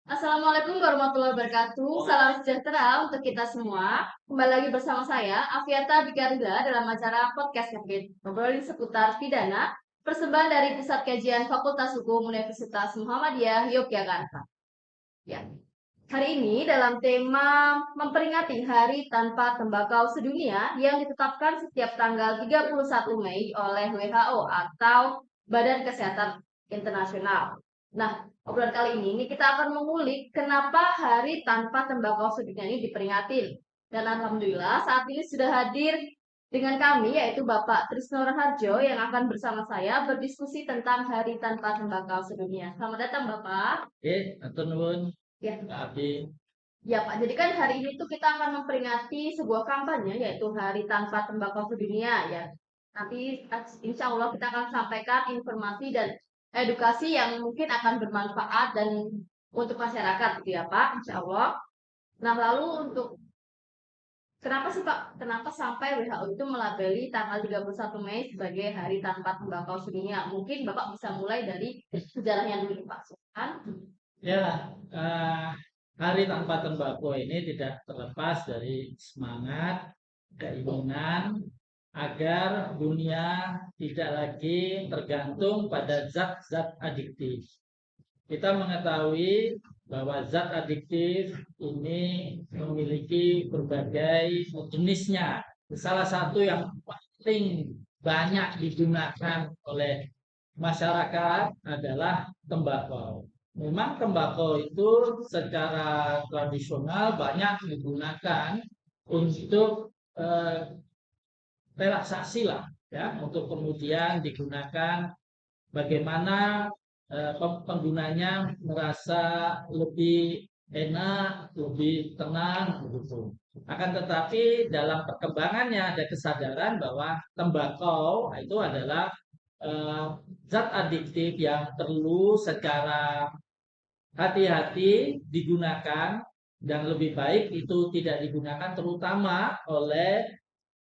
Assalamualaikum warahmatullahi wabarakatuh. Salam sejahtera untuk kita semua. Kembali lagi bersama saya, Afiata Bikarida, dalam acara Podcast Ngepit, ngobrolin seputar pidana, persembahan dari Pusat Kajian Fakultas Hukum Universitas Muhammadiyah Yogyakarta. Ya. Hari ini dalam tema memperingati Hari Tanpa Tembakau Sedunia yang ditetapkan setiap tanggal 31 Mei oleh WHO atau Badan Kesehatan Internasional. Nah, obrolan kali ini kita akan mengulik kenapa Hari Tanpa Tembakau Sedunia ini diperingati. Dan alhamdulillah saat ini sudah hadir dengan kami yaitu Bapak Trisno Raharjo yang akan bersama saya berdiskusi tentang Hari Tanpa Tembakau Sedunia. Selamat datang Bapak. Oke, atur nuwun. Ya. Pak Abdi. Ya Pak, jadi kan hari ini tuh kita akan memperingati sebuah kampanye yaitu Hari Tanpa Tembakau Sedunia ya. Nanti insya Allah kita akan sampaikan informasi dan edukasi yang mungkin akan bermanfaat dan untuk masyarakat gitu ya Pak, insya Allah. Nah lalu untuk kenapa sih Pak, kenapa sampai WHO itu melabeli tanggal 31 Mei sebagai Hari Tanpa Tembakau Sedunia? Mungkin Bapak bisa mulai dari sejarahnya dulu Pak. Silahkan. Ya, Hari Tanpa Tembakau ini tidak terlepas dari semangat, keinginan agar dunia tidak lagi tergantung pada zat-zat adiktif. Kita mengetahui bahwa zat adiktif ini memiliki berbagai jenisnya. Salah satu yang paling banyak digunakan oleh masyarakat adalah tembakau. Memang tembakau itu secara tradisional banyak digunakan untuk relaksasi lah, ya, untuk kemudian digunakan bagaimana penggunanya merasa lebih enak, lebih tenang, begitu. Akan tetapi dalam perkembangannya ada kesadaran bahwa tembakau itu adalah zat adiktif yang perlu secara hati-hati digunakan dan lebih baik itu tidak digunakan terutama oleh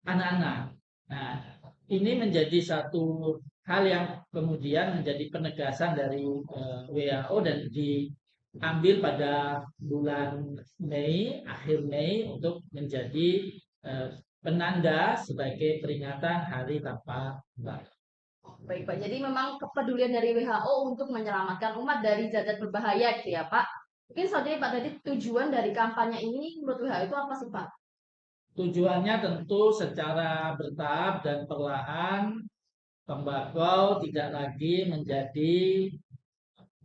anak-anak. Nah, ini menjadi satu hal yang kemudian menjadi penegasan dari WHO dan diambil pada bulan Mei, akhir Mei untuk menjadi penanda sebagai peringatan Hari Tanpa Tembakau. Baik Pak, jadi memang kepedulian dari WHO untuk menyelamatkan umat dari zat-zat berbahaya gitu ya Pak. Mungkin selanjutnya Pak, tadi tujuan dari kampanye ini menurut WHO itu apa sih Pak? Tujuannya tentu secara bertahap dan perlahan tembakau tidak lagi menjadi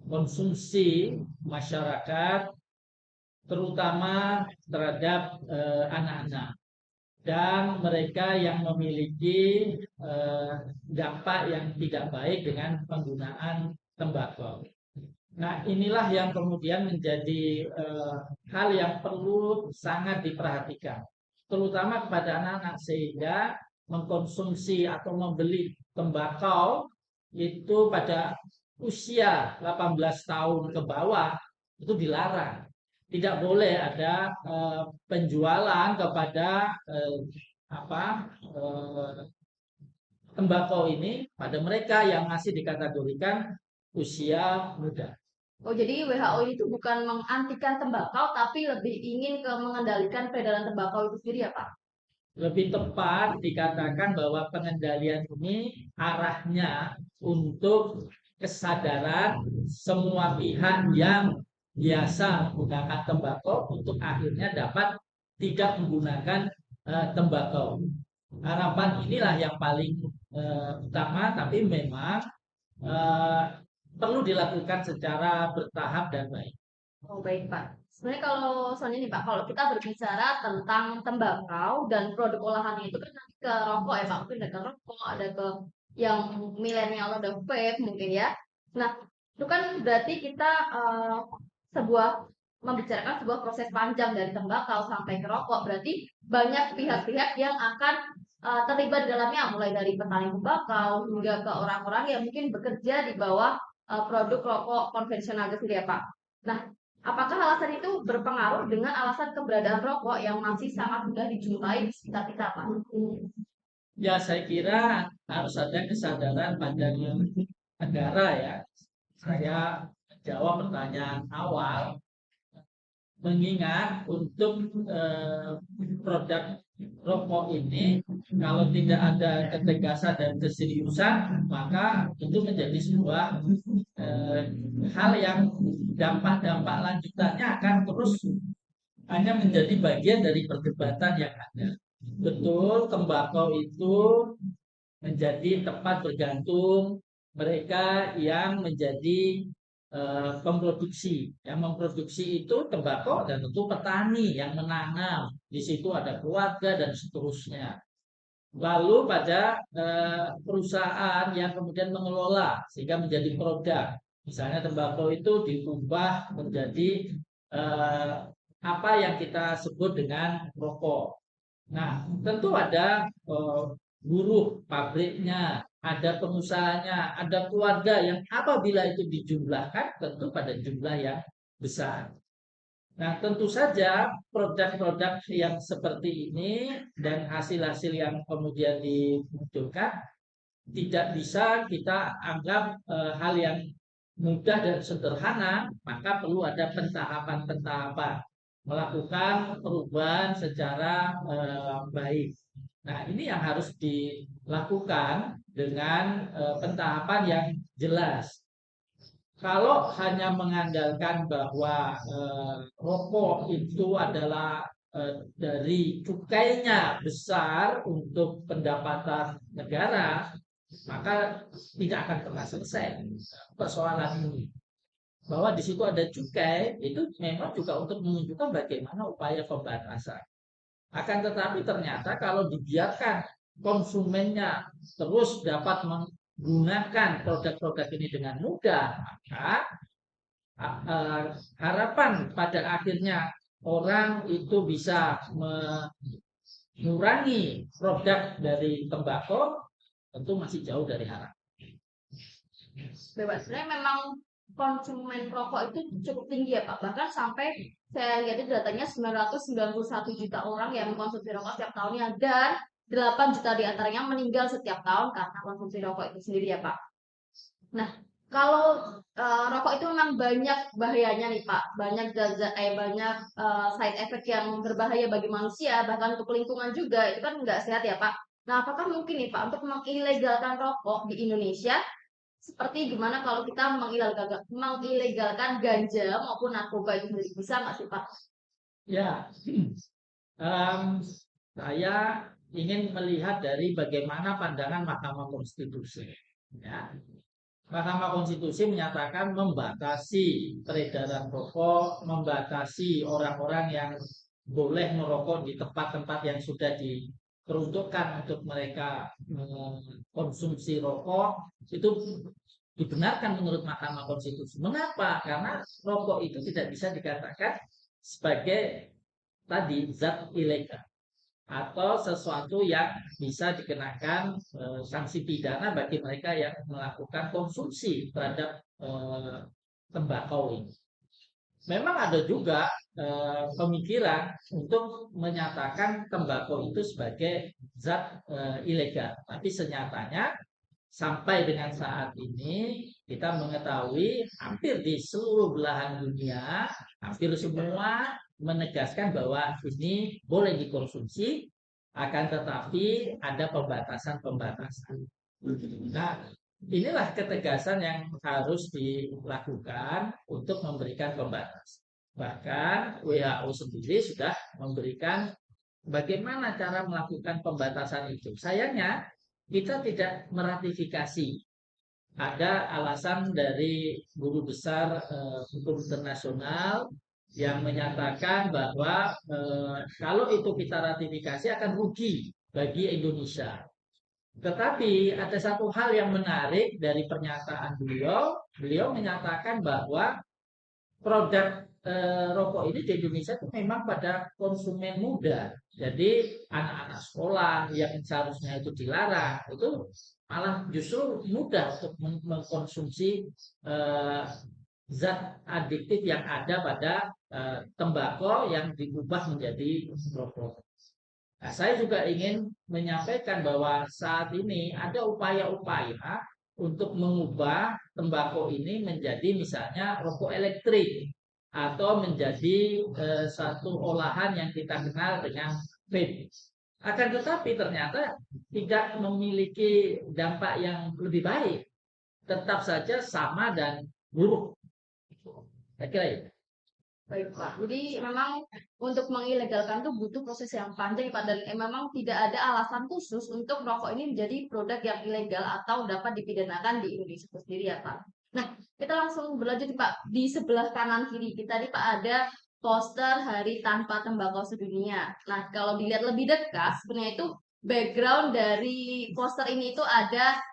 konsumsi masyarakat terutama terhadap anak-anak dan mereka yang memiliki dampak yang tidak baik dengan penggunaan tembakau. Nah, inilah yang kemudian menjadi hal yang perlu sangat diperhatikan, terutama kepada anak-anak, sehingga mengkonsumsi atau membeli tembakau itu pada usia 18 tahun ke bawah itu dilarang. Tidak boleh ada penjualan kepada tembakau ini pada mereka yang masih dikategorikan usia muda. Oh, jadi WHO itu bukan mengantikan tembakau, tapi lebih ingin ke mengendalikan peredaran tembakau itu sendiri ya Pak? Lebih tepat dikatakan bahwa pengendalian ini arahnya untuk kesadaran semua pihak yang biasa menggunakan tembakau untuk akhirnya dapat tidak menggunakan tembakau. Harapan inilah yang paling utama, tapi memang perlu dilakukan secara bertahap dan baik. Oh baik Pak. Sebenarnya kalau soalnya nih Pak, kalau kita berbicara tentang tembakau dan produk olahannya itu kan nanti ke rokok ya Pak, mungkin ada ke rokok, ada ke yang milenial, ada vape mungkin ya. Nah, itu kan berarti kita sebuah membicarakan sebuah proses panjang dari tembakau sampai ke rokok, berarti banyak pihak-pihak yang akan terlibat di dalamnya, mulai dari petani tembakau hingga ke orang-orang yang mungkin bekerja di bawah produk rokok konvensional itu ya Pak. Nah, apakah alasan itu berpengaruh dengan alasan keberadaan rokok yang masih sangat mudah dijumpai di sekitar kita, Pak? Ya, saya kira harus ada kesadaran pada negara, ya. Saya jawab pertanyaan awal, mengingat untuk produk rokok ini kalau tidak ada ketegasan dan keseriusan, maka itu menjadi sebuah hal yang dampak-dampak lanjutannya akan terus hanya menjadi bagian dari perdebatan yang ada. Betul, tembakau itu menjadi tempat bergantung mereka yang menjadi pemproduksi. Yang memproduksi itu tembakau dan tentu petani yang menanam. Di situ ada keluarga dan seterusnya. Lalu pada perusahaan yang kemudian mengelola sehingga menjadi produk. Misalnya tembakau itu diubah menjadi eh, apa yang kita sebut dengan rokok. Nah, tentu ada buruh pabriknya, ada pengusahanya, ada keluarga yang apabila itu dijumlahkan tentu pada jumlah yang besar. Nah, tentu saja produk-produk yang seperti ini dan hasil-hasil yang kemudian dimunculkan tidak bisa kita anggap hal yang mudah dan sederhana, maka perlu ada pentahapan-pentahapan melakukan perubahan secara baik. Nah, ini yang harus dilakukan dengan pentahapan yang jelas. Kalau hanya mengandalkan bahwa rokok itu adalah dari cukainya besar untuk pendapatan negara, maka tidak akan pernah selesai persoalan ini. Bahwa di situ ada cukai itu memang juga untuk menunjukkan bagaimana upaya pembatasan. Akan tetapi ternyata kalau dibiarkan konsumennya terus dapat menggunakan produk-produk ini dengan mudah, maka harapan pada akhirnya orang itu bisa mengurangi produk dari tembakau tentu masih jauh dari harapan. Bebas. Sebenarnya memang konsumen rokok itu cukup tinggi ya Pak. Bahkan sampai saya lihat itu datanya 991 juta orang yang mengkonsumsi rokok setiap tahunnya dan 8 juta diantaranya meninggal setiap tahun karena konsumsi rokok itu sendiri ya Pak. Nah, kalau rokok itu memang banyak bahayanya nih Pak, banyak banyak side effect yang berbahaya bagi manusia, bahkan untuk lingkungan juga itu kan nggak sehat ya Pak. Nah, apakah mungkin nih Pak untuk mengilegalkan rokok di Indonesia seperti gimana kalau kita mengilegalkan ganja maupun narkoba itu sendiri bisa nggak sih Pak? Ya, saya ingin melihat dari bagaimana pandangan Mahkamah Konstitusi. Ya. Mahkamah Konstitusi menyatakan membatasi peredaran rokok, membatasi orang-orang yang boleh merokok di tempat-tempat yang sudah diperuntukkan untuk mereka mengkonsumsi rokok, itu dibenarkan menurut Mahkamah Konstitusi. Mengapa? Karena rokok itu tidak bisa dikatakan sebagai tadi zat ilegal atau sesuatu yang bisa dikenakan sanksi pidana bagi mereka yang melakukan konsumsi terhadap tembakau ini. Memang ada juga pemikiran untuk menyatakan tembakau itu sebagai zat ilegal, tapi senyatanya sampai dengan saat ini kita mengetahui hampir di seluruh belahan dunia, hampir semua menegaskan bahwa ini boleh dikonsumsi, akan tetapi ada pembatasan-pembatasan. Nah, inilah ketegasan yang harus dilakukan untuk memberikan pembatas. Bahkan WHO sendiri sudah memberikan bagaimana cara melakukan pembatasan itu. Sayangnya kita tidak meratifikasi. Ada alasan dari guru besar hukum internasional yang menyatakan bahwa kalau itu kita ratifikasi akan rugi bagi Indonesia. Tetapi ada satu hal yang menarik dari pernyataan beliau. Beliau menyatakan bahwa produk rokok ini di Indonesia itu memang pada konsumen muda. Jadi anak-anak sekolah yang seharusnya itu dilarang itu malah justru mudah untuk mengkonsumsi zat adiktif yang ada pada tembakau yang diubah menjadi rokok. Nah, saya juga ingin menyampaikan bahwa saat ini ada upaya-upaya untuk mengubah tembakau ini menjadi misalnya rokok elektrik atau menjadi satu olahan yang kita kenal dengan vape. Akan tetapi ternyata tidak memiliki dampak yang lebih baik, tetap saja sama dan buruk. Saya kira itu. Baik, Pak. Jadi memang untuk mengilegalkan itu butuh proses yang panjang, Pak. Dan memang tidak ada alasan khusus untuk rokok ini menjadi produk yang ilegal atau dapat dipidanakan di Indonesia itu sendiri ya, Pak. Nah, kita langsung berlanjut, Pak. Di sebelah kanan kiri kita nih, Pak, ada poster Hari Tanpa Tembakau Sedunia. Nah, kalau dilihat lebih dekat, sebenarnya itu background dari poster ini itu ada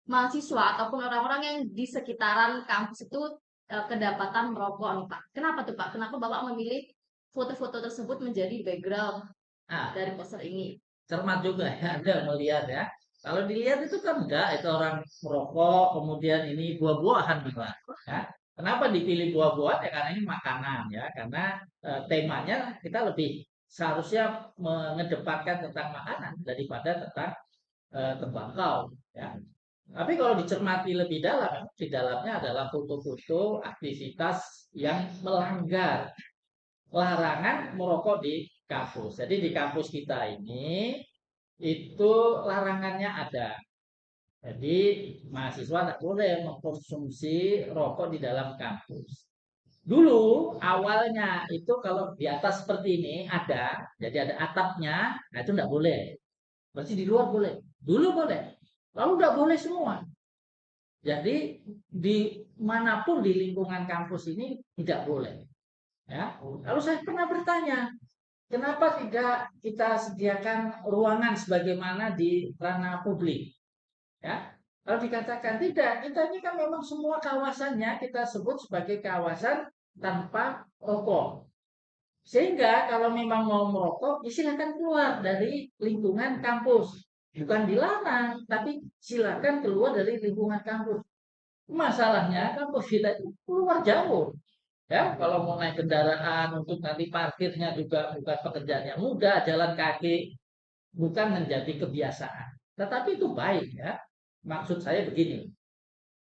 mahasiswa ataupun orang-orang yang di sekitaran kampus itu kedapatan merokok nih Pak. Kenapa tuh Pak? Kenapa Bapak memilih foto-foto tersebut menjadi background Nah, dari poster ini? cermat juga ya Anda melihat ya. Kalau dilihat itu kan enggak, itu orang merokok, kemudian ini buah-buahan juga. Ya. Kenapa dipilih buah-buahan? Ya karena ini makanan ya, karena temanya kita lebih seharusnya mengedepankan tentang makanan daripada tentang tembakau. Ya. Tapi kalau dicermati lebih dalam, di dalamnya adalah foto-foto aktivitas yang melanggar larangan merokok di kampus. Jadi di kampus kita ini itu larangannya ada. Jadi mahasiswa tidak boleh mengkonsumsi rokok di dalam kampus. Dulu awalnya itu kalau di atas seperti ini ada, jadi ada atapnya, nah itu tidak boleh. Berarti di luar boleh. Dulu boleh. Lalu tidak boleh semua. Jadi di manapun di lingkungan kampus ini tidak boleh. Ya. Lalu saya pernah bertanya, kenapa tidak kita sediakan ruangan sebagaimana di ranah publik? Ya. Kalau dikatakan tidak, kita ini kan memang semua kawasannya kita sebut sebagai kawasan tanpa rokok. Sehingga kalau memang mau merokok, ya silakan keluar dari lingkungan kampus. Bukan dilarang, tapi silakan keluar dari lingkungan kampus. Masalahnya kampus kita itu keluar jauh. Ya, kalau mau naik kendaraan untuk nanti parkirnya juga bukan pekerjaan yang mudah, jalan kaki bukan menjadi kebiasaan. Tetapi itu baik ya. Maksud saya begini.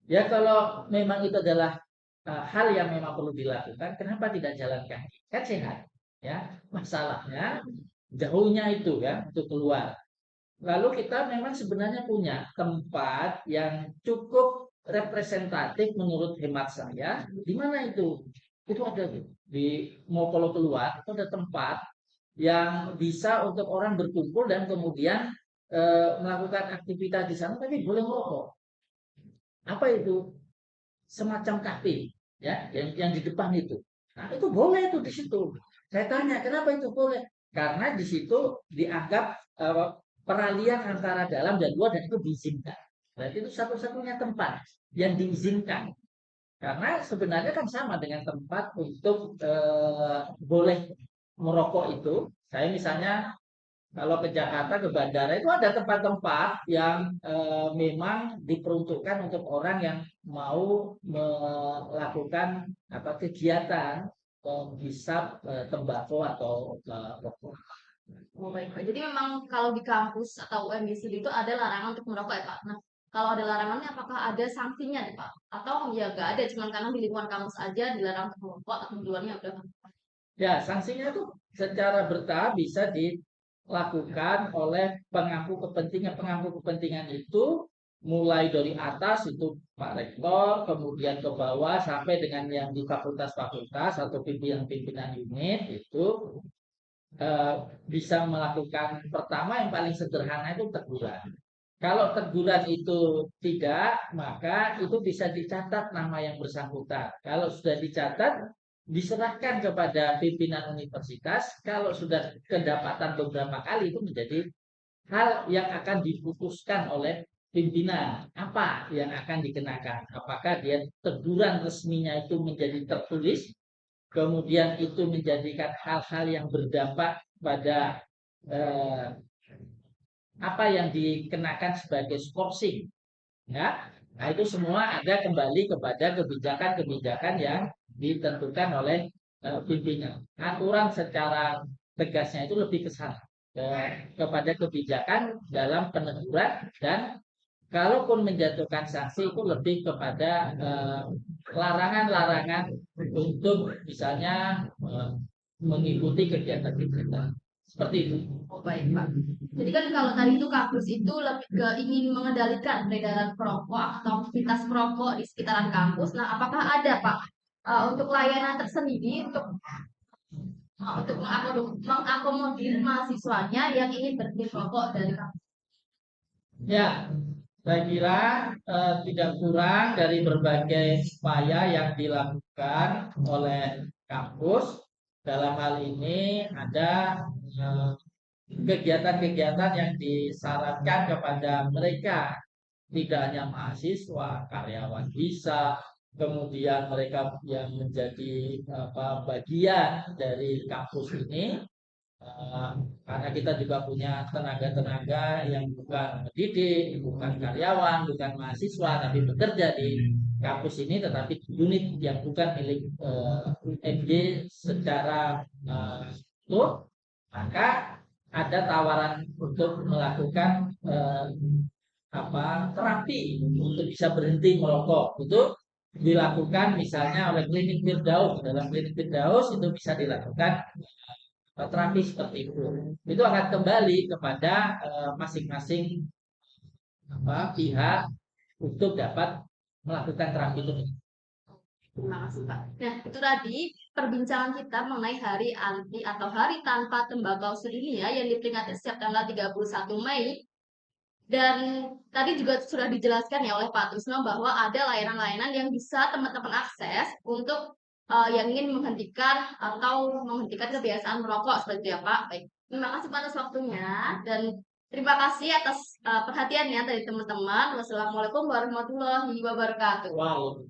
Ya kalau memang itu adalah hal yang memang perlu dilakukan, kenapa tidak jalan kaki? Kan sehat. Ya, masalahnya jauhnya itu ya untuk keluar. Lalu kita memang sebenarnya punya tempat yang cukup representatif menurut hemat saya. Di mana itu? Itu ada di mau kalau keluar itu ada tempat yang bisa untuk orang berkumpul dan kemudian melakukan aktivitas di sana tapi boleh merokok. Apa itu? Semacam kafe ya yang di depan itu. Nah, itu boleh itu di situ. Saya tanya, kenapa itu boleh? Karena di situ dianggap peralihan antara dalam dan luar dan itu diizinkan. Berarti itu satu-satunya tempat yang diizinkan. Karena sebenarnya kan sama dengan tempat untuk boleh merokok itu. Saya misalnya kalau ke Jakarta ke bandara itu ada tempat-tempat yang memang diperuntukkan untuk orang yang mau melakukan apa kegiatan menghisap tembakau atau rokok. Oh, baik, Pak. Jadi memang kalau di kampus atau UMG studi itu ada larangan untuk merokok ya Pak. Nah, kalau ada larangannya apakah ada sanksinya nih Pak? Atau ya nggak ada, cuma karena di lingkungan kampus aja dilarang untuk merokok atau di luarnya udah. Ya, sanksinya itu secara bertahap bisa dilakukan oleh pemangku kepentingan. Pemangku kepentingan itu mulai dari atas itu Pak Rektor, kemudian ke bawah sampai dengan yang di fakultas-fakultas atau pimpinan-pimpinan unit itu eh, bisa melakukan pertama yang paling sederhana itu teguran. Kalau teguran itu tidak, maka itu bisa dicatat nama yang bersangkutan. Kalau sudah dicatat, diserahkan kepada pimpinan universitas. Kalau sudah kedapatan beberapa kali itu menjadi hal yang akan diputuskan oleh pimpinan. Apa yang akan dikenakan? Apakah dia teguran resminya itu menjadi tertulis, kemudian itu menjadikan hal-hal yang berdampak pada eh, apa yang dikenakan sebagai skorsing, ya. Nah, itu semua ada kembali kepada kebijakan-kebijakan yang ditentukan oleh pimpinan. Aturan secara tegasnya itu lebih ke sana, kepada kebijakan dalam peneguran dan kalaupun menjatuhkan sanksi itu lebih kepada larangan-larangan untuk misalnya mengikuti kegiatan-kegiatan seperti itu. Oh, baik, Pak. Jadi kan kalau tadi itu kampus itu lebih ke ingin mengendalikan peredaran perokok atau aktivitas perokok di sekitaran kampus. Nah, apakah ada, Pak, untuk layanan tersendiri untuk mengakomodir mahasiswanya yang ingin berhenti merokok dari kampus? Ya, saya kira tidak kurang dari berbagai upaya yang dilakukan oleh kampus. Dalam hal ini ada eh, kegiatan-kegiatan yang disarankan kepada mereka, tidak hanya mahasiswa, karyawan bisa, kemudian mereka yang menjadi bagian dari kampus ini. Eh, karena kita juga punya tenaga-tenaga yang bukan pendidik, bukan karyawan, bukan mahasiswa, tapi bekerja di kampus ini, tetapi di unit yang bukan milik UMY secara utuh, maka ada tawaran untuk melakukan terapi untuk bisa berhenti merokok. Itu dilakukan misalnya oleh klinik Firdaus. Dalam klinik Firdaus itu bisa dilakukan terapi seperti itu. Itu akan kembali kepada masing-masing pihak untuk dapat melakukan terapi itu. Terima kasih, Pak. Nah, itu tadi perbincangan kita mengenai hari anti atau hari tanpa tembakau sedunia yang diperingati setiap tanggal 31 Mei. Dan tadi juga sudah dijelaskan ya oleh Pak Trisno bahwa ada layanan-layanan yang bisa teman-teman akses untuk yang ingin menghentikan kebiasaan merokok seperti itu ya Pak. Baik, terima kasih Pak atas waktunya dan terima kasih atas perhatiannya dari teman-teman. Wassalamualaikum warahmatullahi wabarakatuh. Wow.